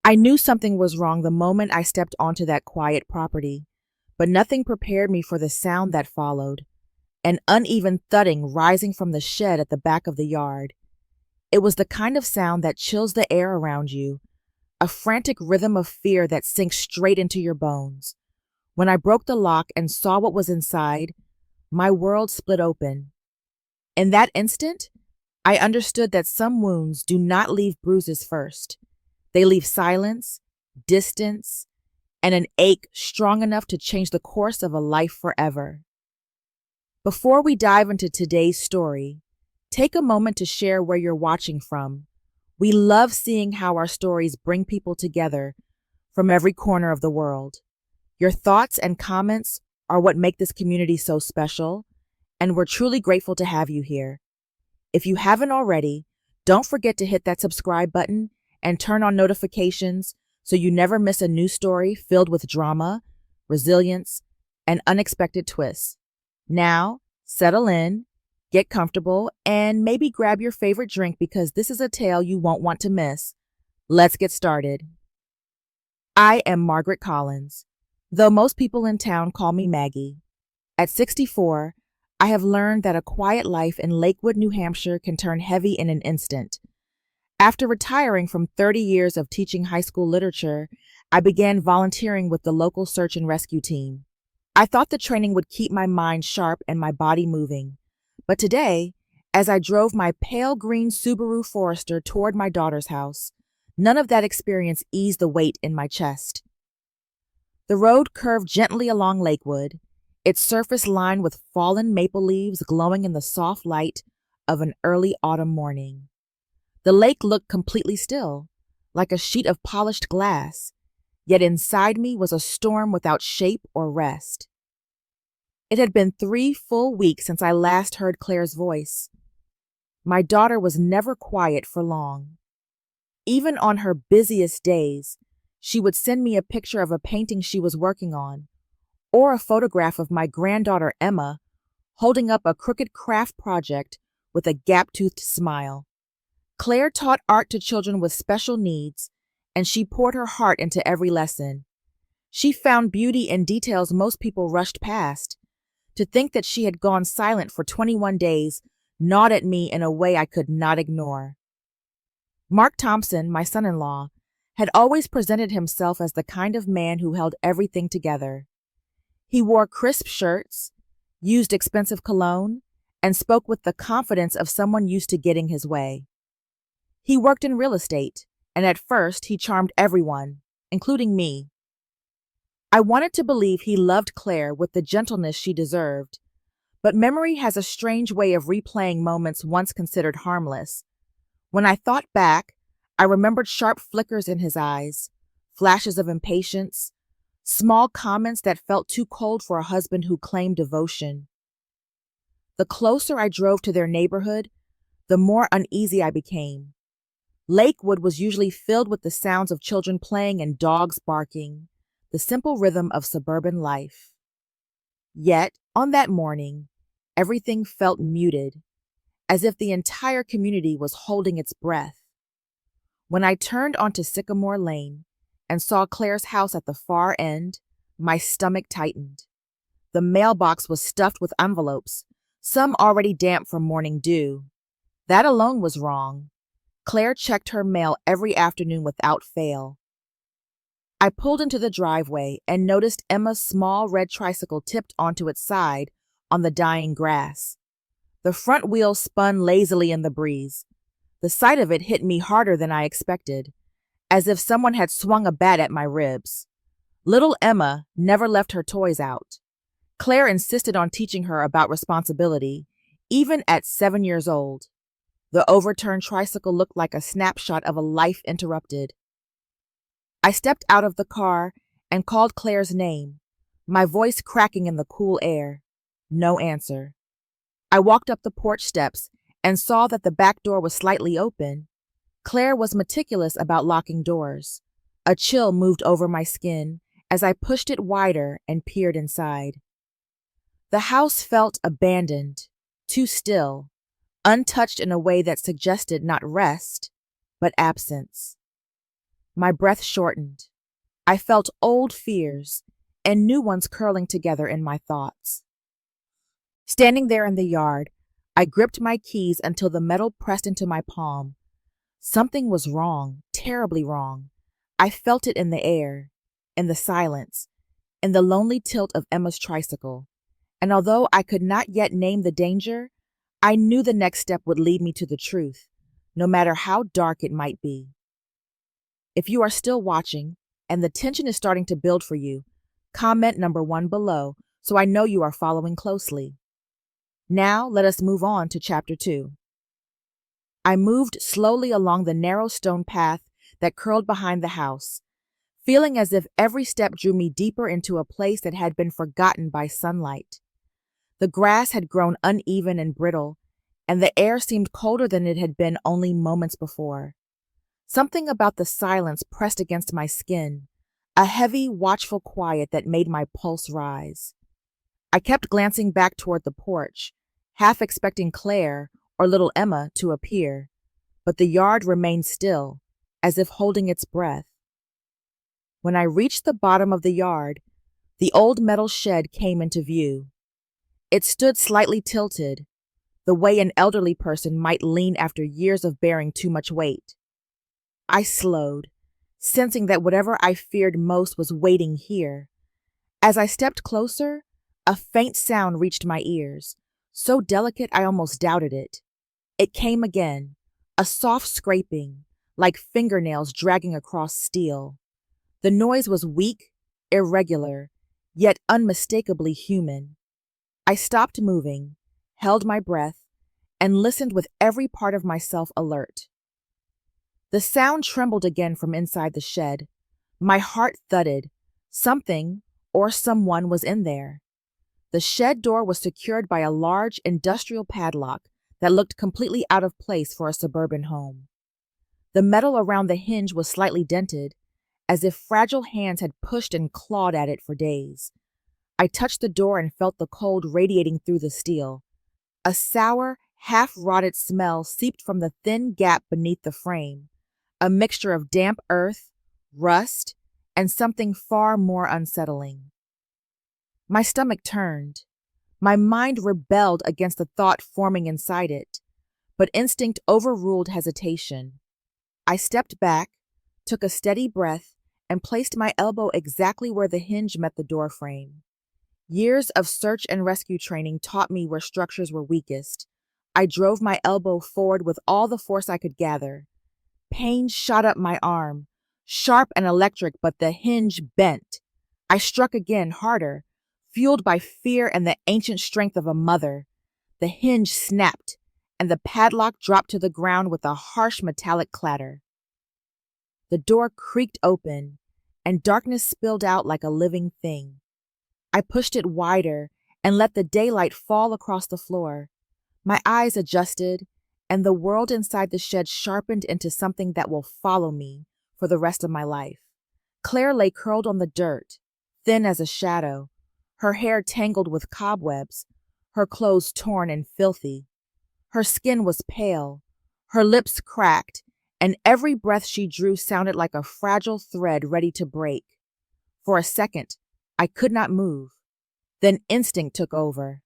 I knew something was wrong the moment I stepped onto that quiet property, but nothing prepared me for the sound that followed, an uneven thudding rising from the shed at the back of the yard. It was the kind of sound that chills the air around you, a frantic rhythm of fear that sinks straight into your bones. When I broke the lock and saw what was inside, my world split open. In that instant, I understood that some wounds do not leave bruises first. They leave silence, distance, and an ache strong enough to change the course of a life forever. Before we dive into today's story, take a moment to share where you're watching from. We love seeing how our stories bring people together from every corner of the world. Your thoughts and comments are what make this community so special, and we're truly grateful to have you here. If you haven't already, don't forget to hit that subscribe button and turn on notifications so you never miss a new story filled with drama, resilience, and unexpected twists. Now, settle in, get comfortable, and maybe grab your favorite drink because this is a tale you won't want to miss. Let's get started. I am Margaret Collins, though most people in town call me Maggie. At 64, I have learned that a quiet life in Lakewood, New Hampshire can turn heavy in an instant. After retiring from 30 years of teaching high school literature, I began volunteering with the local search and rescue team. I thought the training would keep my mind sharp and my body moving. But today, as I drove my pale green Subaru Forester toward my daughter's house, none of that experience eased the weight in my chest. The road curved gently along Lakewood, its surface lined with fallen maple leaves glowing in the soft light of an early autumn morning. The lake looked completely still, like a sheet of polished glass, yet inside me was a storm without shape or rest. It had been 3 full weeks since I last heard Claire's voice. My daughter was never quiet for long. Even on her busiest days, she would send me a picture of a painting she was working on, or a photograph of my granddaughter Emma holding up a crooked craft project with a gap-toothed smile. Claire taught art to children with special needs, and she poured her heart into every lesson. She found beauty in details most people rushed past. To think that she had gone silent for 21 days gnawed at me in a way I could not ignore. Mark Thompson, my son-in-law, had always presented himself as the kind of man who held everything together. He wore crisp shirts, used expensive cologne, and spoke with the confidence of someone used to getting his way. He worked in real estate, and at first he charmed everyone, including me. I wanted to believe he loved Claire with the gentleness she deserved, but memory has a strange way of replaying moments once considered harmless. When I thought back, I remembered sharp flickers in his eyes, flashes of impatience, small comments that felt too cold for a husband who claimed devotion. The closer I drove to their neighborhood, the more uneasy I became. Lakewood was usually filled with the sounds of children playing and dogs barking, the simple rhythm of suburban life. Yet, on that morning, everything felt muted, as if the entire community was holding its breath. When I turned onto Sycamore Lane and saw Claire's house at the far end, my stomach tightened. The mailbox was stuffed with envelopes, some already damp from morning dew. That alone was wrong. Claire checked her mail every afternoon without fail. I pulled into the driveway and noticed Emma's small red tricycle tipped onto its side on the dying grass. The front wheel spun lazily in the breeze. The sight of it hit me harder than I expected, as if someone had swung a bat at my ribs. Little Emma never left her toys out. Claire insisted on teaching her about responsibility, even at 7 years old. The overturned tricycle looked like a snapshot of a life interrupted. I stepped out of the car and called Claire's name, my voice cracking in the cool air. No answer. I walked up the porch steps and saw that the back door was slightly open. Claire was meticulous about locking doors. A chill moved over my skin as I pushed it wider and peered inside. The house felt abandoned, too still, untouched in a way that suggested not rest, but absence. My breath shortened. I felt old fears and new ones curling together in my thoughts. Standing there in the yard, I gripped my keys until the metal pressed into my palm. Something was wrong, terribly wrong. I felt it in the air, in the silence, in the lonely tilt of Emma's tricycle. And although I could not yet name the danger, I knew the next step would lead me to the truth, no matter how dark it might be. If you are still watching, and the tension is starting to build for you, comment number 1 below so I know you are following closely. Now let us move on to chapter 2. I moved slowly along the narrow stone path that curled behind the house, feeling as if every step drew me deeper into a place that had been forgotten by sunlight. The grass had grown uneven and brittle, and the air seemed colder than it had been only moments before. Something about the silence pressed against my skin, a heavy, watchful quiet that made my pulse rise. I kept glancing back toward the porch, half expecting Claire or little Emma to appear, but the yard remained still, as if holding its breath. When I reached the bottom of the yard, the old metal shed came into view. It stood slightly tilted, the way an elderly person might lean after years of bearing too much weight. I slowed, sensing that whatever I feared most was waiting here. As I stepped closer, a faint sound reached my ears, so delicate I almost doubted it. It came again, a soft scraping, like fingernails dragging across steel. The noise was weak, irregular, yet unmistakably human. I stopped moving, held my breath, and listened with every part of myself alert. The sound trembled again from inside the shed. My heart thudded. Something or someone was in there. The shed door was secured by a large industrial padlock that looked completely out of place for a suburban home. The metal around the hinge was slightly dented, as if fragile hands had pushed and clawed at it for days. I touched the door and felt the cold radiating through the steel. A sour, half-rotted smell seeped from the thin gap beneath the frame, a mixture of damp earth, rust, and something far more unsettling. My stomach turned. My mind rebelled against the thought forming inside it, but instinct overruled hesitation. I stepped back, took a steady breath, and placed my elbow exactly where the hinge met the door frame. Years of search and rescue training taught me where structures were weakest. I drove my elbow forward with all the force I could gather. Pain shot up my arm, sharp and electric, but the hinge bent. I struck again, harder, fueled by fear and the ancient strength of a mother. The hinge snapped, and the padlock dropped to the ground with a harsh metallic clatter. The door creaked open, and darkness spilled out like a living thing. I pushed it wider and let the daylight fall across the floor. My eyes adjusted, and the world inside the shed sharpened into something that will follow me for the rest of my life. Claire lay curled on the dirt, thin as a shadow, her hair tangled with cobwebs, her clothes torn and filthy. Her skin was pale, her lips cracked, and every breath she drew sounded like a fragile thread ready to break. For a second, I could not move. Then instinct took over.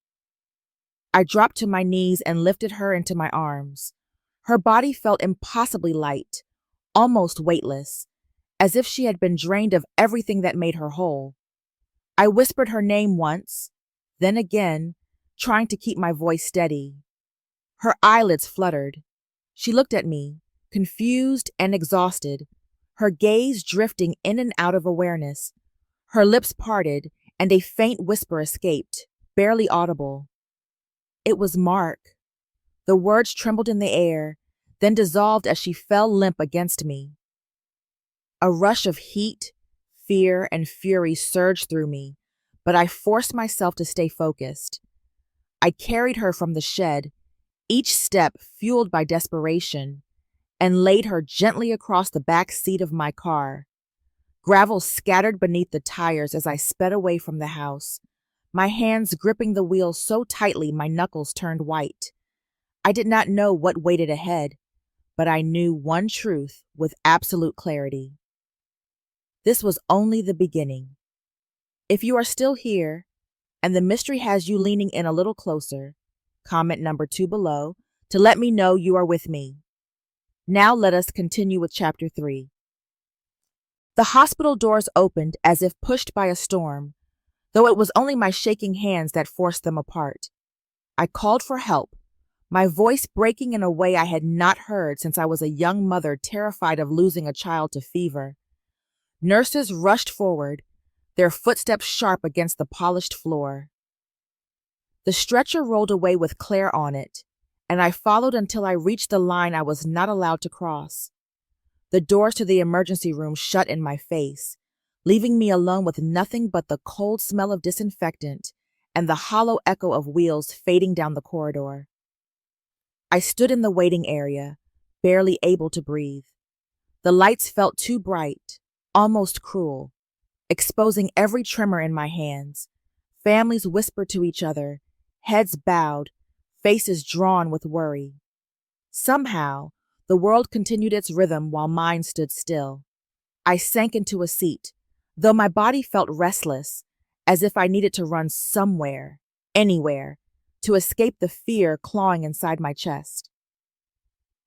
I dropped to my knees and lifted her into my arms. Her body felt impossibly light, almost weightless, as if she had been drained of everything that made her whole. I whispered her name once, then again, trying to keep my voice steady. Her eyelids fluttered. She looked at me, confused and exhausted, her gaze drifting in and out of awareness. Her lips parted, and a faint whisper escaped, barely audible. It was Mark. The words trembled in the air, then dissolved as she fell limp against me. A rush of heat, fear, and fury surged through me, but I forced myself to stay focused. I carried her from the shed, each step fueled by desperation, and laid her gently across the back seat of my car. Gravel scattered beneath the tires as I sped away from the house, my hands gripping the wheel so tightly my knuckles turned white. I did not know what waited ahead, but I knew one truth with absolute clarity. This was only the beginning. If you are still here, and the mystery has you leaning in a little closer, comment number 2 below to let me know you are with me. Now let us continue with Chapter 3. The hospital doors opened as if pushed by a storm, though it was only my shaking hands that forced them apart. I called for help, my voice breaking in a way I had not heard since I was a young mother terrified of losing a child to fever. Nurses rushed forward, their footsteps sharp against the polished floor. The stretcher rolled away with Claire on it, and I followed until I reached the line I was not allowed to cross. The doors to the emergency room shut in my face, leaving me alone with nothing but the cold smell of disinfectant and the hollow echo of wheels fading down the corridor. I stood in the waiting area, barely able to breathe. The lights felt too bright, almost cruel, exposing every tremor in my hands. Families whispered to each other, heads bowed, faces drawn with worry. Somehow, the world continued its rhythm while mine stood still. I sank into a seat, though my body felt restless, as if I needed to run somewhere, anywhere, to escape the fear clawing inside my chest.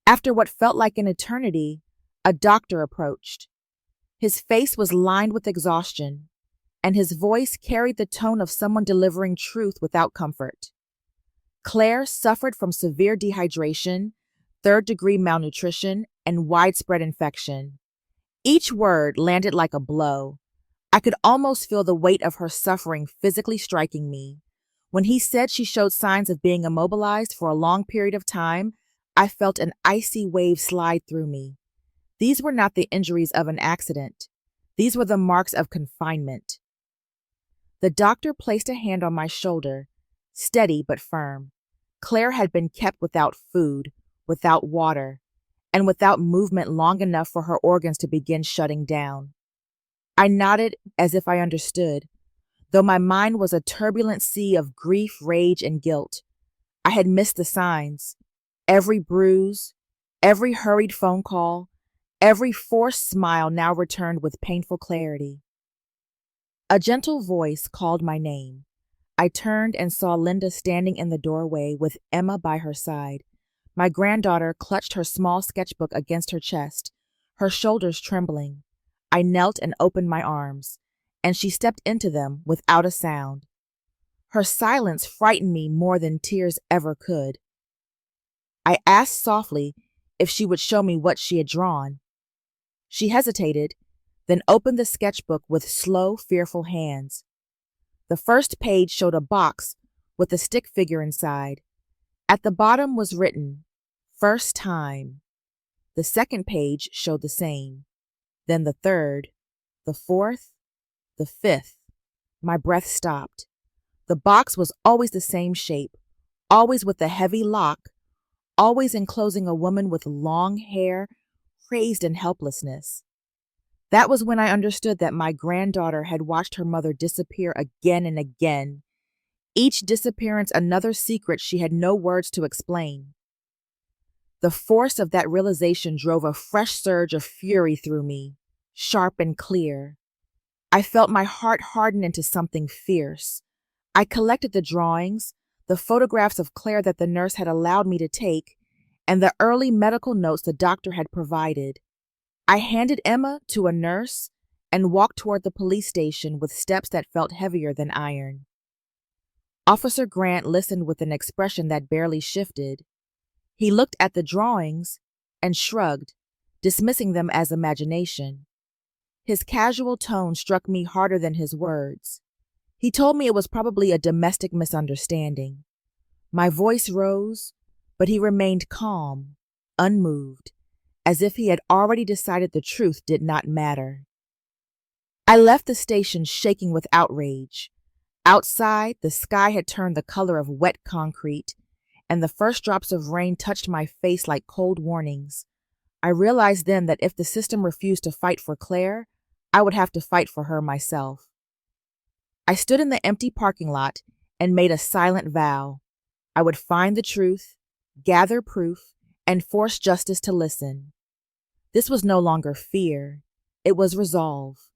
After what felt like an eternity, a doctor approached. His face was lined with exhaustion, and his voice carried the tone of someone delivering truth without comfort. Claire suffered from severe dehydration, third-degree malnutrition, and widespread infection. Each word landed like a blow. I could almost feel the weight of her suffering physically striking me. When he said she showed signs of being immobilized for a long period of time, I felt an icy wave slide through me. These were not the injuries of an accident. These were the marks of confinement. The doctor placed a hand on my shoulder, steady but firm. Claire had been kept without food, without water, and without movement long enough for her organs to begin shutting down. I nodded as if I understood, though my mind was a turbulent sea of grief, rage, and guilt. I had missed the signs. Every bruise, every hurried phone call, every forced smile now returned with painful clarity. A gentle voice called my name. I turned and saw Linda standing in the doorway with Emma by her side. My granddaughter clutched her small sketchbook against her chest, her shoulders trembling. I knelt and opened my arms, and she stepped into them without a sound. Her silence frightened me more than tears ever could. I asked softly if she would show me what she had drawn. She hesitated, then opened the sketchbook with slow, fearful hands. The first page showed a box with a stick figure inside. At the bottom was written, "First time." The second page showed the same. Then the third, the fourth, the fifth. My breath stopped. The box was always the same shape, always with a heavy lock, always enclosing a woman with long hair, crazed in helplessness. That was when I understood that my granddaughter had watched her mother disappear again and again, each disappearance another secret she had no words to explain. The force of that realization drove a fresh surge of fury through me, sharp and clear. I felt my heart harden into something fierce. I collected the drawings, the photographs of Claire that the nurse had allowed me to take, and the early medical notes the doctor had provided. I handed Emma to a nurse and walked toward the police station with steps that felt heavier than iron. Officer Grant listened with an expression that barely shifted. He looked at the drawings and shrugged, dismissing them as imagination. His casual tone struck me harder than his words. He told me it was probably a domestic misunderstanding. My voice rose, but he remained calm, unmoved, as if he had already decided the truth did not matter. I left the station shaking with outrage. Outside, the sky had turned the color of wet concrete, and the first drops of rain touched my face like cold warnings. I realized then that if the system refused to fight for Claire, I would have to fight for her myself. I stood in the empty parking lot and made a silent vow. I would find the truth, gather proof, and force justice to listen. This was no longer fear. It was resolve.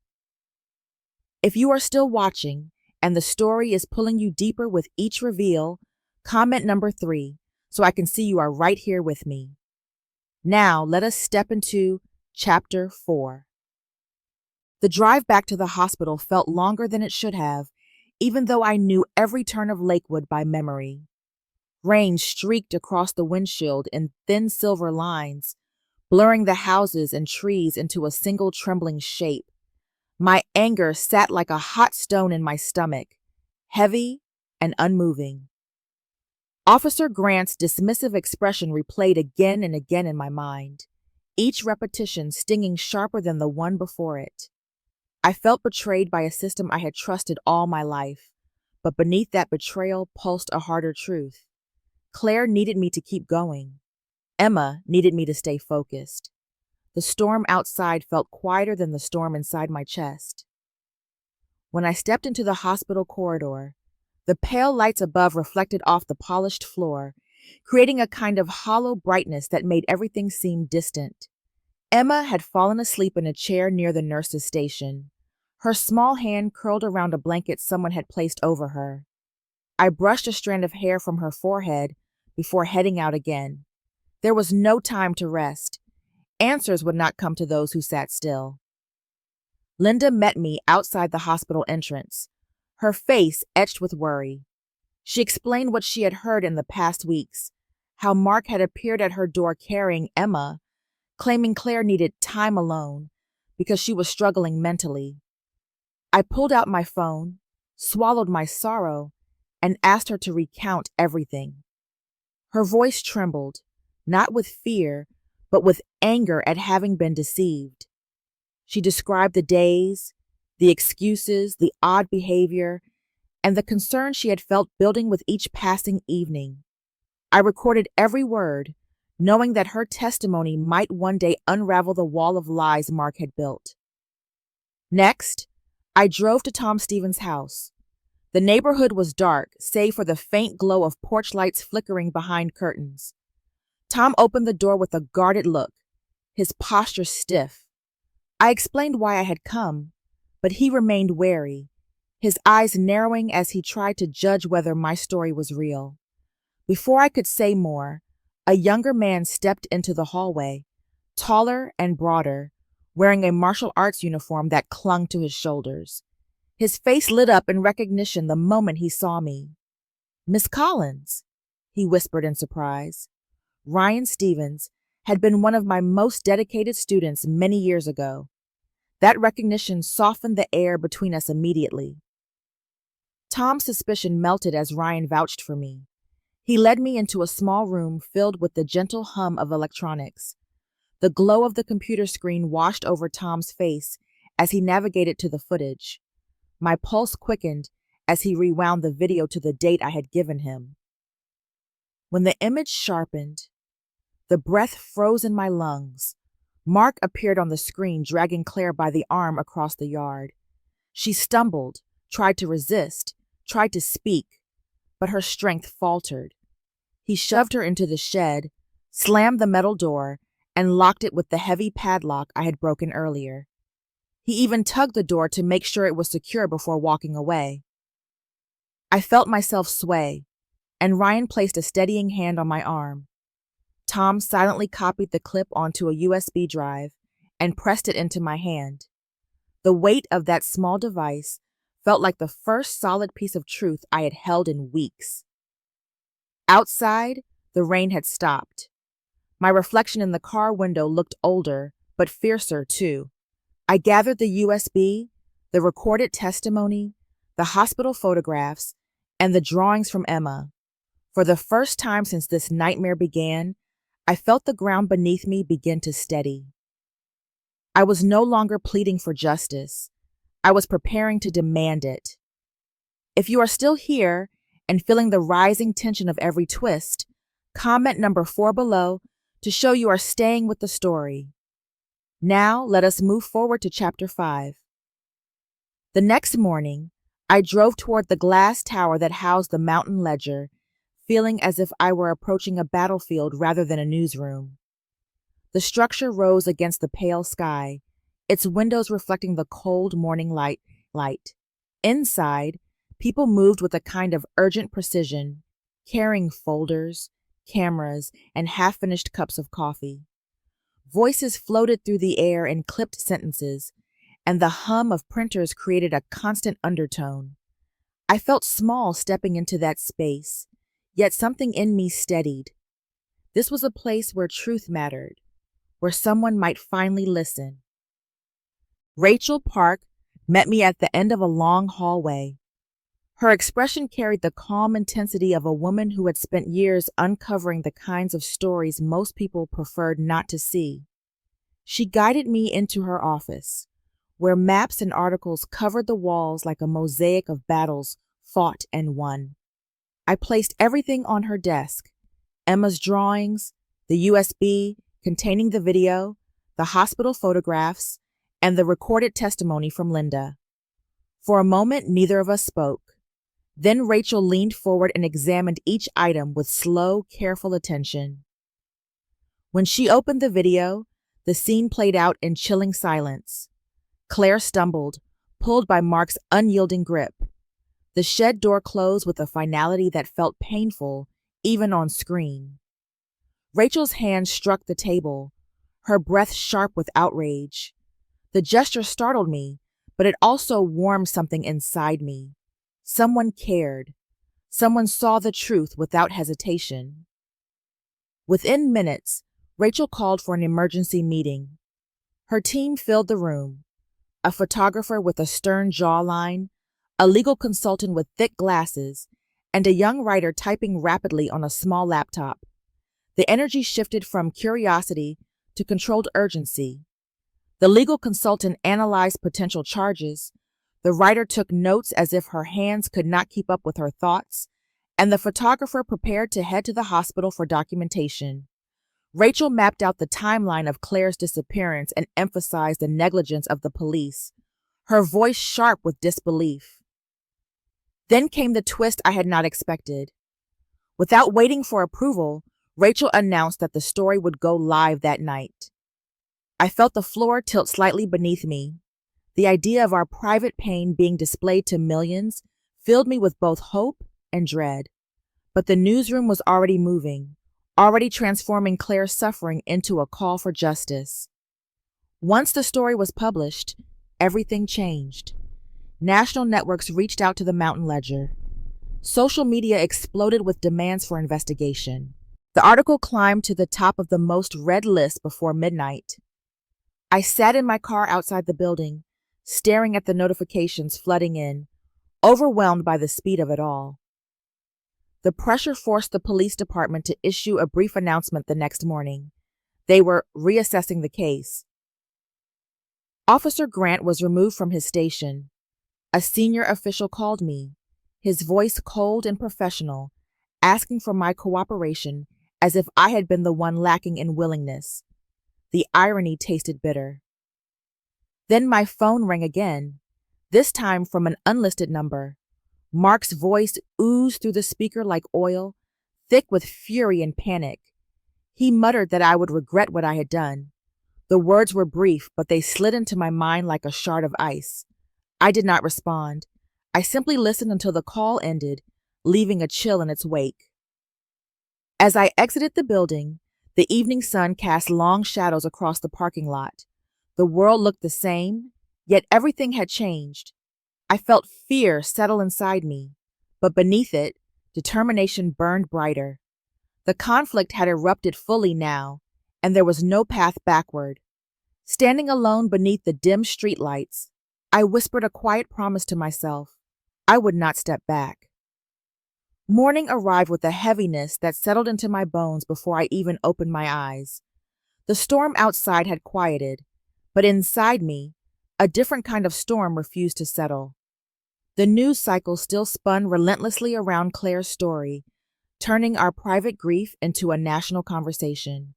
If you are still watching and the story is pulling you deeper with each reveal, comment number 3 so I can see you are right here with me. Now let us step into Chapter 4. The drive back to the hospital felt longer than it should have, even though I knew every turn of Lakewood by memory. Rain streaked across the windshield in thin silver lines, blurring the houses and trees into a single trembling shape. My anger sat like a hot stone in my stomach, heavy and unmoving. Officer Grant's dismissive expression replayed again and again in my mind, each repetition stinging sharper than the one before it. I felt betrayed by a system I had trusted all my life, but beneath that betrayal pulsed a harder truth. Claire needed me to keep going. Emma needed me to stay focused. The storm outside felt quieter than the storm inside my chest. When I stepped into the hospital corridor, the pale lights above reflected off the polished floor, creating a kind of hollow brightness that made everything seem distant. Emma had fallen asleep in a chair near the nurse's station, her small hand curled around a blanket someone had placed over her. I brushed a strand of hair from her forehead before heading out again. There was no time to rest. Answers would not come to those who sat still. Linda met me outside the hospital entrance, her face etched with worry. She explained what she had heard in the past weeks, how Mark had appeared at her door carrying Emma, claiming Claire needed time alone because she was struggling mentally. I pulled out my phone, swallowed my sorrow, and asked her to recount everything. Her voice trembled, not with fear, but with anger at having been deceived. She described the days, the excuses, the odd behavior, and the concern she had felt building with each passing evening. I recorded every word, knowing that her testimony might one day unravel the wall of lies Mark had built. Next, I drove to Tom Stevens' house. The neighborhood was dark, save for the faint glow of porch lights flickering behind curtains. Tom opened the door with a guarded look, his posture stiff. I explained why I had come, but he remained wary, his eyes narrowing as he tried to judge whether my story was real. Before I could say more, a younger man stepped into the hallway, taller and broader, wearing a martial arts uniform that clung to his shoulders. His face lit up in recognition the moment he saw me. "Miss Collins," he whispered in surprise. Ryan Stevens had been one of my most dedicated students many years ago. That recognition softened the air between us immediately. Tom's suspicion melted as Ryan vouched for me. He led me into a small room filled with the gentle hum of electronics. The glow of the computer screen washed over Tom's face as he navigated to the footage. My pulse quickened as he rewound the video to the date I had given him. When the image sharpened, the breath froze in my lungs. Mark appeared on the screen, dragging Claire by the arm across the yard. She stumbled, tried to resist, tried to speak, but her strength faltered. He shoved her into the shed, slammed the metal door, and locked it with the heavy padlock I had broken earlier. He even tugged the door to make sure it was secure before walking away. I felt myself sway, and Ryan placed a steadying hand on my arm. Tom silently copied the clip onto a USB drive and pressed it into my hand. The weight of that small device felt like the first solid piece of truth I had held in weeks. Outside, the rain had stopped. My reflection in the car window looked older, but fiercer too. I gathered the USB, the recorded testimony, the hospital photographs, and the drawings from Emma. For the first time since this nightmare began, I felt the ground beneath me begin to steady. I was no longer pleading for justice. I was preparing to demand it. If you are still here and feeling the rising tension of every twist, comment number 4 below to show you are staying with the story. Now let us move forward to Chapter 5. The next morning, I drove toward the glass tower that housed the Mountain Ledger, feeling as if I were approaching a battlefield rather than a newsroom. The structure rose against the pale sky, its windows reflecting the cold morning light light. Inside, people moved with a kind of urgent precision, carrying folders, cameras, and half-finished cups of coffee. Voices floated through the air in clipped sentences, and the hum of printers created a constant undertone. I felt small stepping into that space, yet something in me steadied. This was a place where truth mattered, where someone might finally listen. Rachel Park met me at the end of a long hallway. Her expression carried the calm intensity of a woman who had spent years uncovering the kinds of stories most people preferred not to see. She guided me into her office, where maps and articles covered the walls like a mosaic of battles fought and won. I placed everything on her desk: Emma's drawings, the USB containing the video, the hospital photographs, and the recorded testimony from Linda. For a moment, neither of us spoke. Then Rachel leaned forward and examined each item with slow, careful attention. When she opened the video, the scene played out in chilling silence. Claire stumbled, pulled by Mark's unyielding grip. The shed door closed with a finality that felt painful, even on screen. Rachel's hand struck the table, her breath sharp with outrage. The gesture startled me, but it also warmed something inside me. Someone cared. Someone saw the truth without hesitation. Within minutes, Rachel called for an emergency meeting. Her team filled the room: a photographer with a stern jawline, a legal consultant with thick glasses, and a young writer typing rapidly on a small laptop. The energy shifted from curiosity to controlled urgency. The legal consultant analyzed potential charges, the writer took notes as if her hands could not keep up with her thoughts, and the photographer prepared to head to the hospital for documentation. Rachel mapped out the timeline of Claire's disappearance and emphasized the negligence of the police, her voice sharp with disbelief. Then came the twist I had not expected. Without waiting for approval, Rachel announced that the story would go live that night. I felt the floor tilt slightly beneath me. The idea of our private pain being displayed to millions filled me with both hope and dread. But the newsroom was already moving, already transforming Claire's suffering into a call for justice. Once the story was published, everything changed. National networks reached out to the Mountain Ledger. Social media exploded with demands for investigation. The article climbed to the top of the most read list before midnight. I sat in my car outside the building, staring at the notifications flooding in, overwhelmed by the speed of it all. The pressure forced the police department to issue a brief announcement the next morning. They were reassessing the case. Officer Grant was removed from his station. A senior official called me, his voice cold and professional, asking for my cooperation as if I had been the one lacking in willingness. The irony tasted bitter. Then my phone rang again, this time from an unlisted number. Mark's voice oozed through the speaker like oil, thick with fury and panic. He muttered that I would regret what I had done. The words were brief, but they slid into my mind like a shard of ice. I did not respond. I simply listened until the call ended, leaving a chill in its wake. As I exited the building, the evening sun cast long shadows across the parking lot. The world looked the same, yet everything had changed. I felt fear settle inside me, but beneath it, determination burned brighter. The conflict had erupted fully now, and there was no path backward. Standing alone beneath the dim streetlights, I whispered a quiet promise to myself. I would not step back. Morning arrived with a heaviness that settled into my bones before I even opened my eyes. The storm outside had quieted, but inside me, a different kind of storm refused to settle. The news cycle still spun relentlessly around Claire's story, turning our private grief into a national conversation.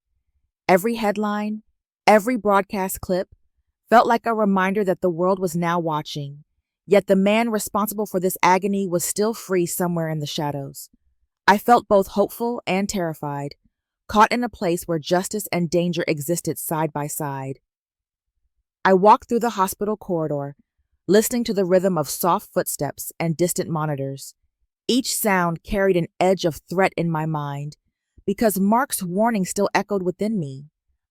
Every headline, every broadcast clip felt like a reminder that the world was now watching, yet the man responsible for this agony was still free somewhere in the shadows. I felt both hopeful and terrified, caught in a place where justice and danger existed side by side. I walked through the hospital corridor, listening to the rhythm of soft footsteps and distant monitors. Each sound carried an edge of threat in my mind, because Mark's warning still echoed within me.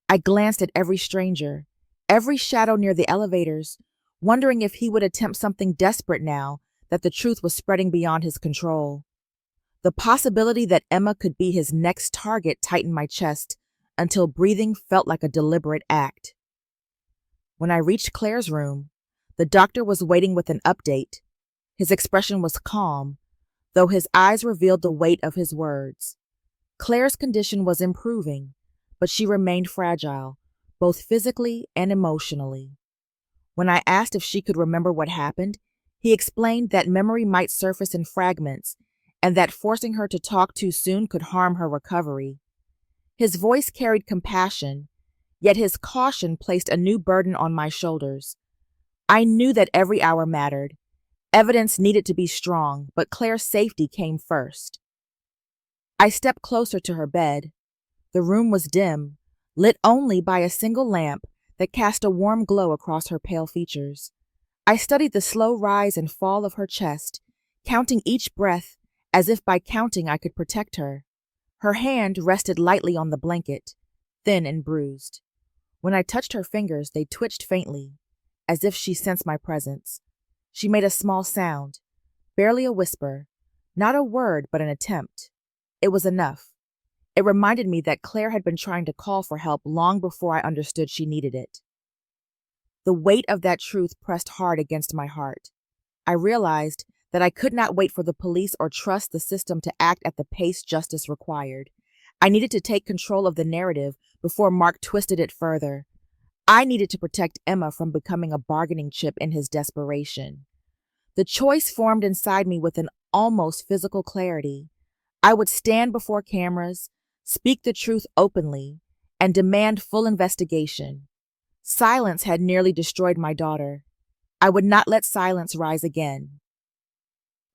I glanced at every stranger, every shadow near the elevators, wondering if he would attempt something desperate now that the truth was spreading beyond his control. The possibility that Emma could be his next target tightened my chest until breathing felt like a deliberate act. When I reached Claire's room, the doctor was waiting with an update. His expression was calm, though his eyes revealed the weight of his words. Claire's condition was improving, but she remained fragile, both physically and emotionally. When I asked if she could remember what happened, he explained that memory might surface in fragments and that forcing her to talk too soon could harm her recovery. His voice carried compassion, yet his caution placed a new burden on my shoulders. I knew that every hour mattered. Evidence needed to be strong, but Claire's safety came first. I stepped closer to her bed. The room was dim, lit only by a single lamp that cast a warm glow across her pale features. I studied the slow rise and fall of her chest, counting each breath as if by counting I could protect her. Her hand rested lightly on the blanket, thin and bruised. When I touched her fingers, they twitched faintly, as if she sensed my presence. She made a small sound, barely a whisper, not a word but an attempt. It was enough. It reminded me that Claire had been trying to call for help long before I understood she needed it. The weight of that truth pressed hard against my heart. I realized that I could not wait for the police or trust the system to act at the pace justice required. I needed to take control of the narrative before Mark twisted it further. I needed to protect Emma from becoming a bargaining chip in his desperation. The choice formed inside me with an almost physical clarity. I would stand before cameras, speak the truth openly, and demand full investigation. Silence had nearly destroyed my daughter. I would not let silence rise again.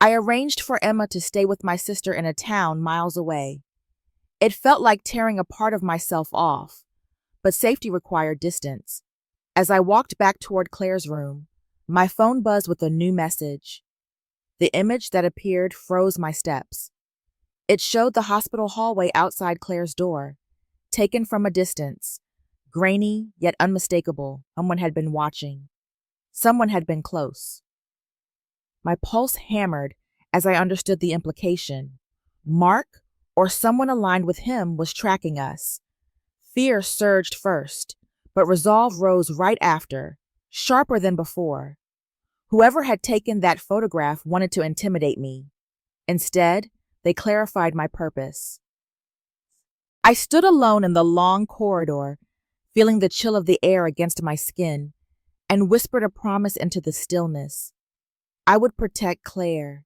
I arranged for Emma to stay with my sister in a town miles away. It felt like tearing a part of myself off, but safety required distance. As I walked back toward Claire's room, my phone buzzed with a new message. The image that appeared froze my steps. It showed the hospital hallway outside Claire's door, taken from a distance, grainy yet unmistakable. Someone had been watching. Someone had been close. My pulse hammered as I understood the implication. Mark, or someone aligned with him, was tracking us. Fear surged first, but resolve rose right after, sharper than before. Whoever had taken that photograph wanted to intimidate me. Instead, they clarified my purpose. I stood alone in the long corridor, feeling the chill of the air against my skin, and whispered a promise into the stillness. I would protect Claire.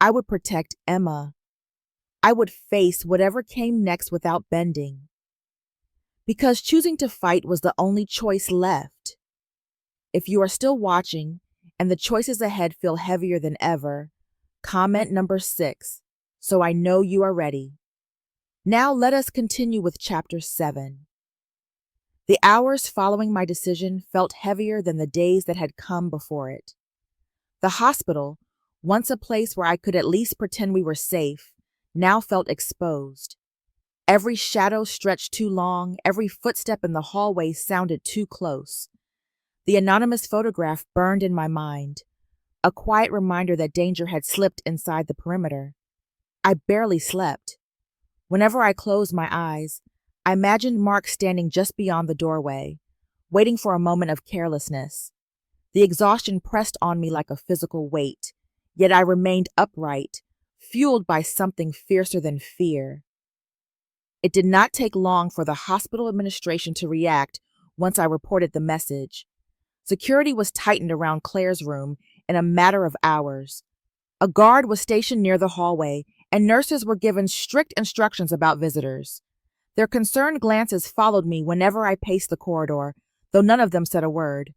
I would protect Emma. I would face whatever came next without bending. Because choosing to fight was the only choice left. If you are still watching and the choices ahead feel heavier than ever, comment number 6, so I know you are ready. Now let us continue with Chapter 7. The hours following my decision felt heavier than the days that had come before it. The hospital, once a place where I could at least pretend we were safe, now felt exposed. Every shadow stretched too long, every footstep in the hallway sounded too close. The anonymous photograph burned in my mind, a quiet reminder that danger had slipped inside the perimeter. I barely slept. Whenever I closed my eyes, I imagined Mark standing just beyond the doorway, waiting for a moment of carelessness. The exhaustion pressed on me like a physical weight, yet I remained upright, fueled by something fiercer than fear. It did not take long for the hospital administration to react once I reported the message. Security was tightened around Claire's room in a matter of hours. A guard was stationed near the hallway, and nurses were given strict instructions about visitors. Their concerned glances followed me whenever I paced the corridor, though none of them said a word.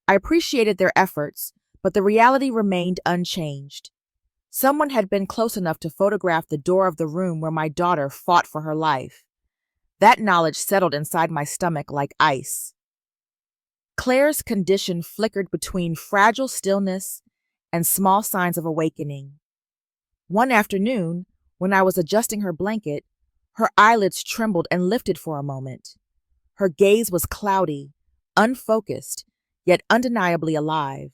I appreciated their efforts, but the reality remained unchanged. Someone had been close enough to photograph the door of the room where my daughter fought for her life. That knowledge settled inside my stomach like ice. Claire's condition flickered between fragile stillness and small signs of awakening. One afternoon, when I was adjusting her blanket, her eyelids trembled and lifted for a moment. Her gaze was cloudy, unfocused, yet undeniably alive.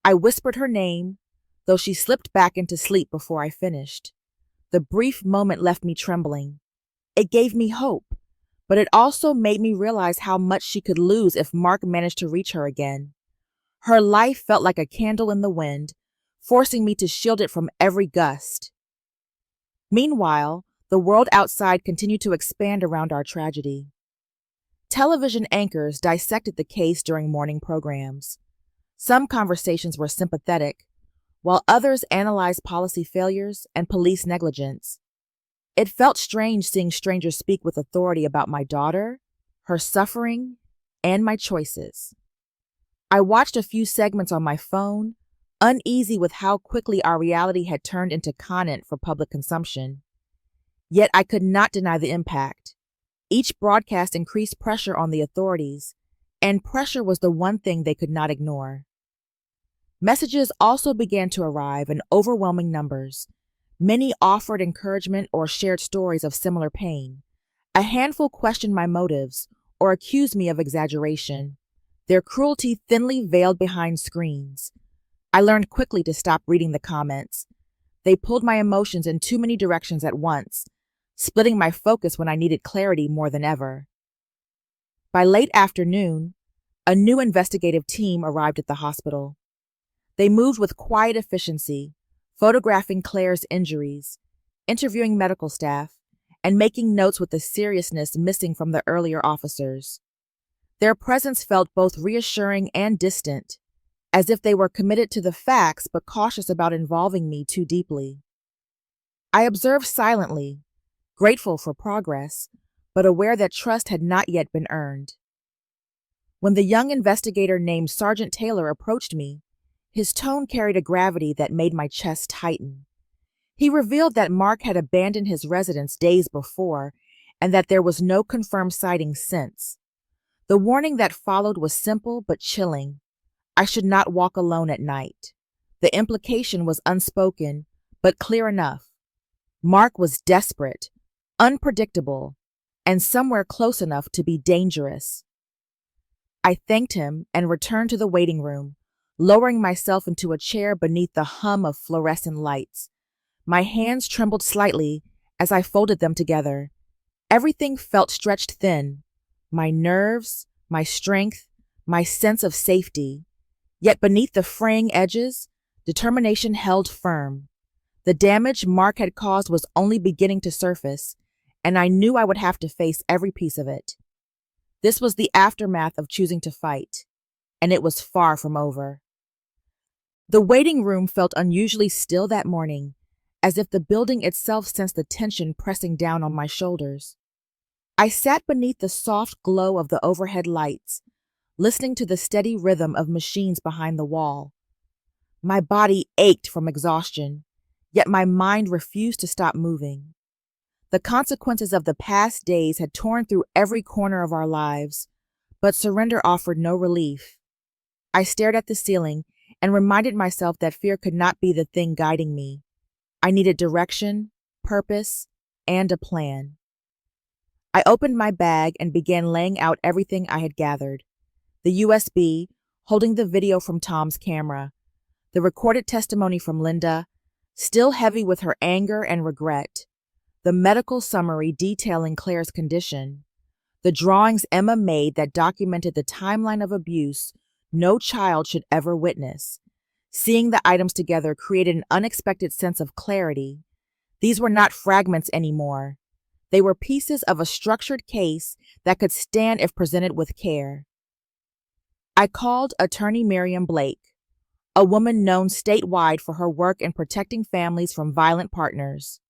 I whispered her name, though she slipped back into sleep before I finished. The brief moment left me trembling. It gave me hope, but it also made me realize how much she could lose if Mark managed to reach her again. Her life felt like a candle in the wind, forcing me to shield it from every gust. Meanwhile, the world outside continued to expand around our tragedy. Television anchors dissected the case during morning programs. Some conversations were sympathetic, while others analyzed policy failures and police negligence. It felt strange seeing strangers speak with authority about my daughter, her suffering, and my choices. I watched a few segments on my phone, uneasy with how quickly our reality had turned into content for public consumption. Yet I could not deny the impact. Each broadcast increased pressure on the authorities, and pressure was the one thing they could not ignore. Messages also began to arrive in overwhelming numbers. Many offered encouragement or shared stories of similar pain. A handful questioned my motives or accused me of exaggeration, their cruelty thinly veiled behind screens. I learned quickly to stop reading the comments. They pulled my emotions in too many directions at once, splitting my focus when I needed clarity more than ever. By late afternoon, a new investigative team arrived at the hospital. They moved with quiet efficiency, photographing Claire's injuries, interviewing medical staff, and making notes with the seriousness missing from the earlier officers. Their presence felt both reassuring and distant, as if they were committed to the facts but cautious about involving me too deeply. I observed silently, grateful for progress, but aware that trust had not yet been earned. When the young investigator named Sergeant Taylor approached me, his tone carried a gravity that made my chest tighten. He revealed that Mark had abandoned his residence days before and that there was no confirmed sighting since. The warning that followed was simple but chilling. I should not walk alone at night. The implication was unspoken, but clear enough. Mark was desperate, unpredictable, and somewhere close enough to be dangerous. I thanked him and returned to the waiting room, lowering myself into a chair beneath the hum of fluorescent lights. My hands trembled slightly as I folded them together. Everything felt stretched thin. My nerves, my strength, my sense of safety. Yet beneath the fraying edges, determination held firm. The damage Mark had caused was only beginning to surface, and I knew I would have to face every piece of it. This was the aftermath of choosing to fight, and it was far from over. The waiting room felt unusually still that morning, as if the building itself sensed the tension pressing down on my shoulders. I sat beneath the soft glow of the overhead lights, listening to the steady rhythm of machines behind the wall. My body ached from exhaustion, yet my mind refused to stop moving. The consequences of the past days had torn through every corner of our lives, but surrender offered no relief. I stared at the ceiling and reminded myself that fear could not be the thing guiding me. I needed direction, purpose, and a plan. I opened my bag and began laying out everything I had gathered. The USB, holding the video from Tom's camera, the recorded testimony from Linda, still heavy with her anger and regret, the medical summary detailing Claire's condition, the drawings Emma made that documented the timeline of abuse no child should ever witness. Seeing the items together created an unexpected sense of clarity. These were not fragments anymore. They were pieces of a structured case that could stand if presented with care. I called attorney Miriam Blake, a woman known statewide for her work in protecting families from violent partners.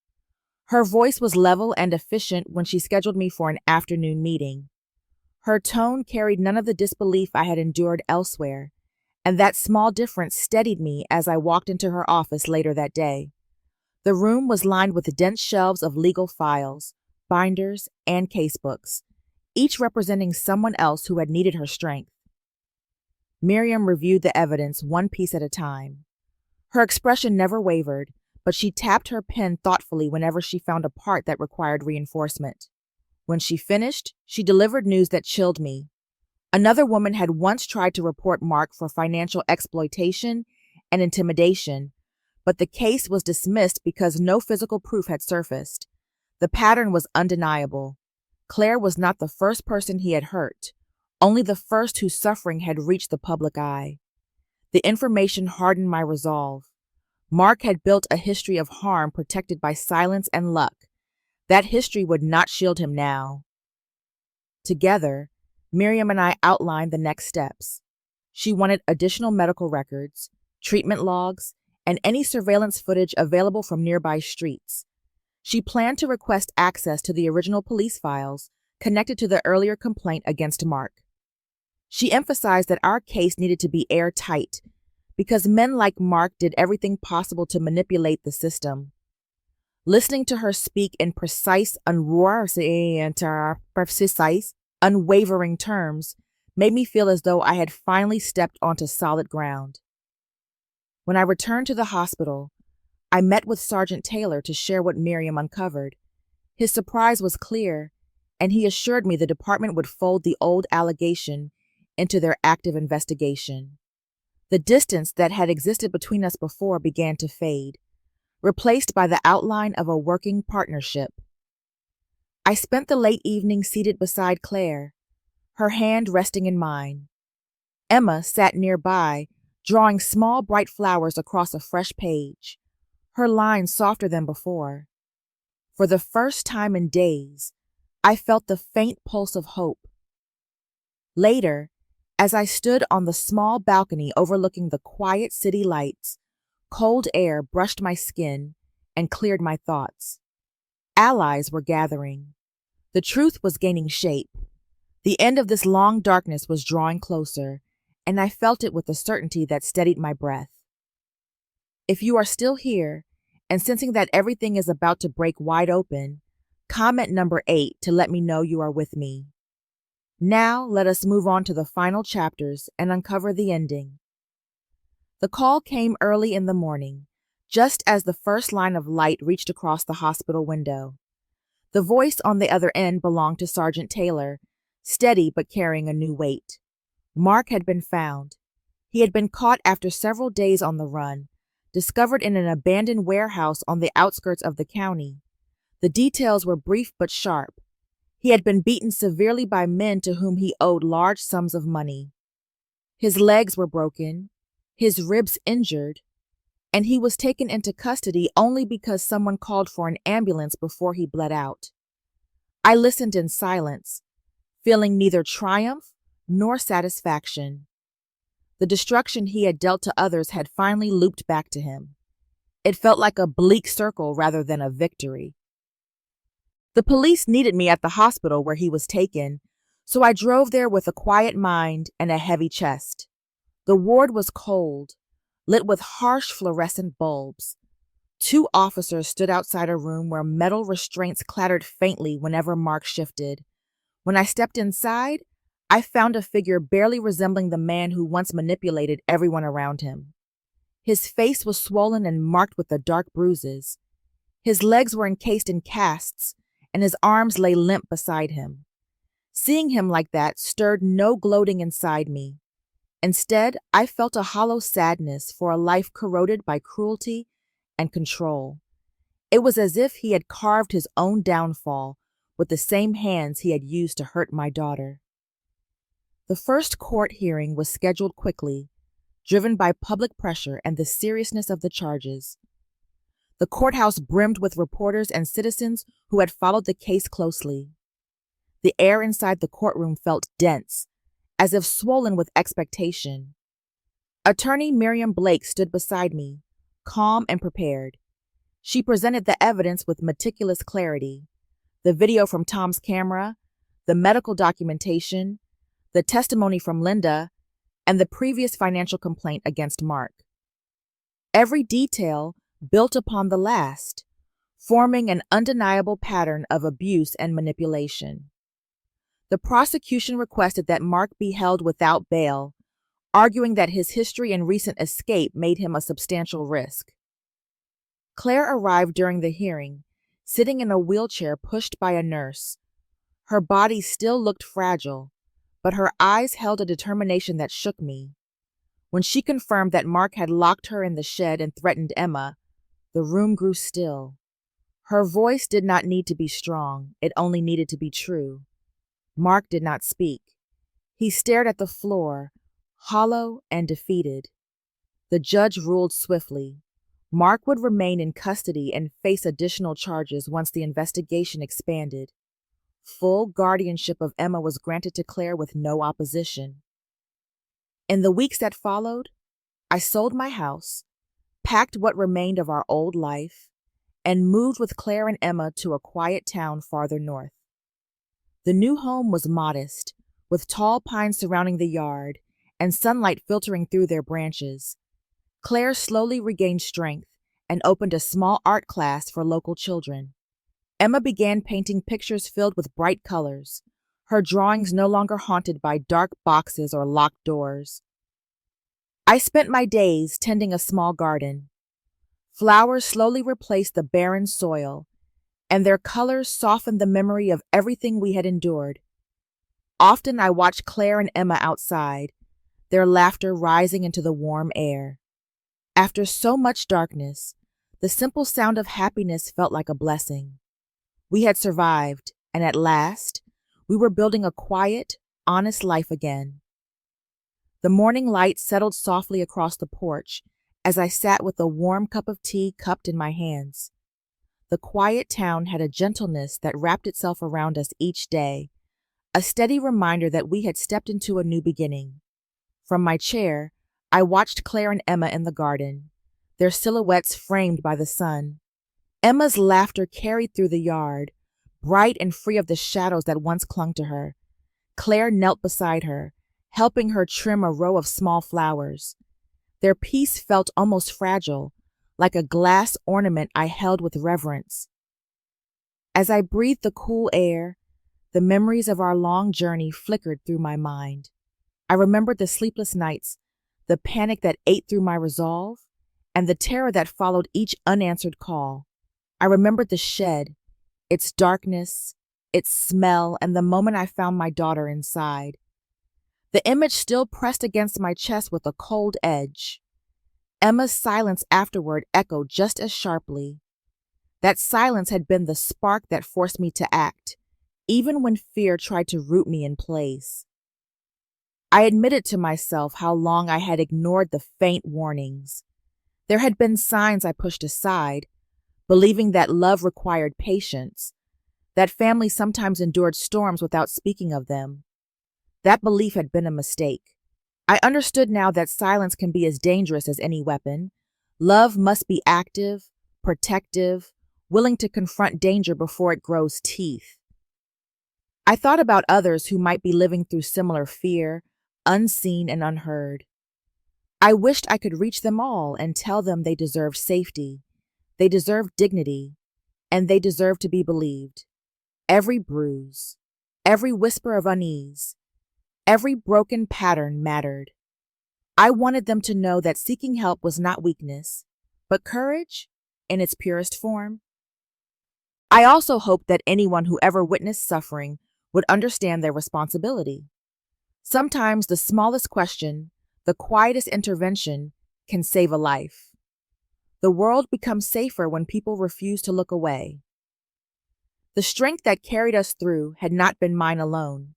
Her voice was level and efficient when she scheduled me for an afternoon meeting. Her tone carried none of the disbelief I had endured elsewhere, and that small difference steadied me as I walked into her office later that day. The room was lined with dense shelves of legal files, binders, and casebooks, each representing someone else who had needed her strength. Miriam reviewed the evidence one piece at a time. Her expression never wavered, but she tapped her pen thoughtfully whenever she found a part that required reinforcement. When she finished, she delivered news that chilled me. Another woman had once tried to report Mark for financial exploitation and intimidation, but the case was dismissed because no physical proof had surfaced. The pattern was undeniable. Claire was not the first person he had hurt, only the first whose suffering had reached the public eye. The information hardened my resolve. Mark had built a history of harm protected by silence and luck. That history would not shield him now. Together, Miriam and I outlined the next steps. She wanted additional medical records, treatment logs, and any surveillance footage available from nearby streets. She planned to request access to the original police files connected to the earlier complaint against Mark. She emphasized that our case needed to be airtight because men like Mark did everything possible to manipulate the system. Listening to her speak in unwavering terms made me feel as though I had finally stepped onto solid ground. When I returned to the hospital, I met with Sergeant Taylor to share what Miriam uncovered. His surprise was clear, and he assured me the department would fold the old allegation into their active investigation. The distance that had existed between us before began to fade, replaced by the outline of a working partnership. I spent the late evening seated beside Claire, her hand resting in mine. Emma sat nearby, drawing small bright flowers across a fresh page, her lines softer than before. For the first time in days, I felt the faint pulse of hope. Later, as I stood on the small balcony overlooking the quiet city lights, cold air brushed my skin and cleared my thoughts. Allies were gathering. The truth was gaining shape. The end of this long darkness was drawing closer, and I felt it with a certainty that steadied my breath. If you are still here and sensing that everything is about to break wide open, comment number 8 to let me know you are with me. Now let us move on to the final chapters and uncover the ending. The call came early in the morning, just as the first line of light reached across the hospital window. The voice on the other end belonged to Sergeant Taylor, steady but carrying a new weight. Mark had been found. He had been caught after several days on the run, discovered in an abandoned warehouse on the outskirts of the county. The details were brief but sharp. He had been beaten severely by men to whom he owed large sums of money. His legs were broken, his ribs injured, and he was taken into custody only because someone called for an ambulance before he bled out. I listened in silence, feeling neither triumph nor satisfaction. The destruction he had dealt to others had finally looped back to him. It felt like a bleak circle rather than a victory. The police needed me at the hospital where he was taken, so I drove there with a quiet mind and a heavy chest. The ward was cold, lit with harsh fluorescent bulbs. 2 officers stood outside a room where metal restraints clattered faintly whenever Mark shifted. When I stepped inside, I found a figure barely resembling the man who once manipulated everyone around him. His face was swollen and marked with the dark bruises. His legs were encased in casts, and his arms lay limp beside him. Seeing him like that stirred no gloating inside me. Instead, I felt a hollow sadness for a life corroded by cruelty and control. It was as if he had carved his own downfall with the same hands he had used to hurt my daughter. The first court hearing was scheduled quickly, driven by public pressure and the seriousness of the charges. The courthouse brimmed with reporters and citizens who had followed the case closely. The air inside the courtroom felt dense, as if swollen with expectation. Attorney Miriam Blake stood beside me, calm and prepared. She presented the evidence with meticulous clarity: the video from Tom's camera, the medical documentation, the testimony from Linda, and the previous financial complaint against Mark. Every detail built upon the last, forming an undeniable pattern of abuse and manipulation. The prosecution requested that Mark be held without bail, arguing that his history and recent escape made him a substantial risk. Claire arrived during the hearing, sitting in a wheelchair pushed by a nurse. Her body still looked fragile, but her eyes held a determination that shook me. When she confirmed that Mark had locked her in the shed and threatened Emma, the room grew still. Her voice did not need to be strong, it only needed to be true. Mark did not speak. He stared at the floor, hollow and defeated. The judge ruled swiftly. Mark would remain in custody and face additional charges once the investigation expanded. Full guardianship of Emma was granted to Claire with no opposition. In the weeks that followed, I sold my house, packed what remained of our old life, and moved with Claire and Emma to a quiet town farther north. The new home was modest, with tall pines surrounding the yard and sunlight filtering through their branches. Claire slowly regained strength and opened a small art class for local children. Emma began painting pictures filled with bright colors, her drawings no longer haunted by dark boxes or locked doors. I spent my days tending a small garden. Flowers slowly replaced the barren soil, and their colors softened the memory of everything we had endured. Often I watched Claire and Emma outside, their laughter rising into the warm air. After so much darkness, the simple sound of happiness felt like a blessing. We had survived, and at last, we were building a quiet, honest life again. The morning light settled softly across the porch as I sat with a warm cup of tea cupped in my hands. The quiet town had a gentleness that wrapped itself around us each day, a steady reminder that we had stepped into a new beginning. From my chair, I watched Claire and Emma in the garden, their silhouettes framed by the sun. Emma's laughter carried through the yard, bright and free of the shadows that once clung to her. Claire knelt beside her, helping her trim a row of small flowers. Their peace felt almost fragile, like a glass ornament I held with reverence. As I breathed the cool air, the memories of our long journey flickered through my mind. I remembered the sleepless nights, the panic that ate through my resolve, and the terror that followed each unanswered call. I remembered the shed, its darkness, its smell, and the moment I found my daughter inside. The image still pressed against my chest with a cold edge. Emma's silence afterward echoed just as sharply. That silence had been the spark that forced me to act, even when fear tried to root me in place. I admitted to myself how long I had ignored the faint warnings. There had been signs I pushed aside, believing that love required patience, that family sometimes endured storms without speaking of them. That belief had been a mistake. I understood now that silence can be as dangerous as any weapon. Love must be active, protective, willing to confront danger before it grows teeth. I thought about others who might be living through similar fear, unseen and unheard. I wished I could reach them all and tell them they deserved safety, they deserved dignity, and they deserved to be believed. Every bruise, every whisper of unease, every broken pattern mattered. I wanted them to know that seeking help was not weakness, but courage in its purest form. I also hoped that anyone who ever witnessed suffering would understand their responsibility. Sometimes the smallest question, the quietest intervention, can save a life. The world becomes safer when people refuse to look away. The strength that carried us through had not been mine alone.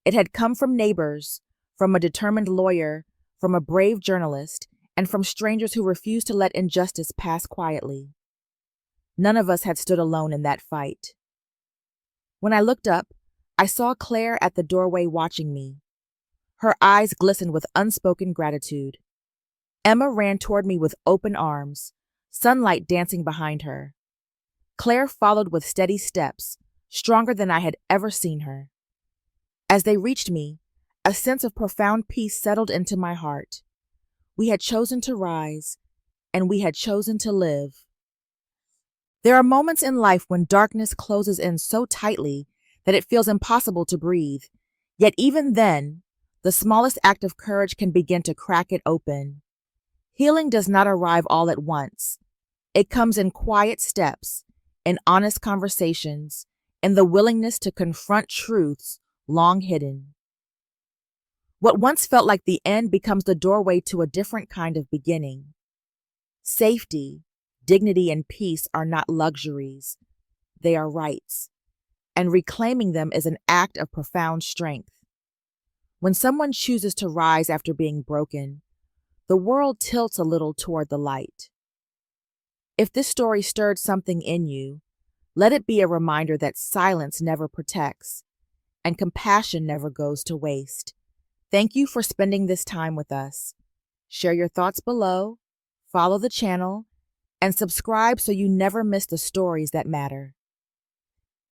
It had come from neighbors, from a determined lawyer, from a brave journalist, and from strangers who refused to let injustice pass quietly. None of us had stood alone in that fight. When I looked up, I saw Claire at the doorway watching me. Her eyes glistened with unspoken gratitude. Emma ran toward me with open arms, sunlight dancing behind her. Claire followed with steady steps, stronger than I had ever seen her. As they reached me, a sense of profound peace settled into my heart. We had chosen to rise, and we had chosen to live. There are moments in life when darkness closes in so tightly that it feels impossible to breathe. Yet even then, The smallest act of courage can begin to crack it open. Healing does not arrive all at once. It comes in quiet steps, in honest conversations, in the willingness to confront truths long hidden. What once felt like the end becomes the doorway to a different kind of beginning. Safety, dignity, and peace are not luxuries. They are rights, and reclaiming them is an act of profound strength. When someone chooses to rise after being broken, the world tilts a little toward the light. If this story stirred something in you, let it be a reminder that silence never protects, and compassion never goes to waste. Thank you for spending this time with us. Share your thoughts below, follow the channel, and subscribe so you never miss the stories that matter.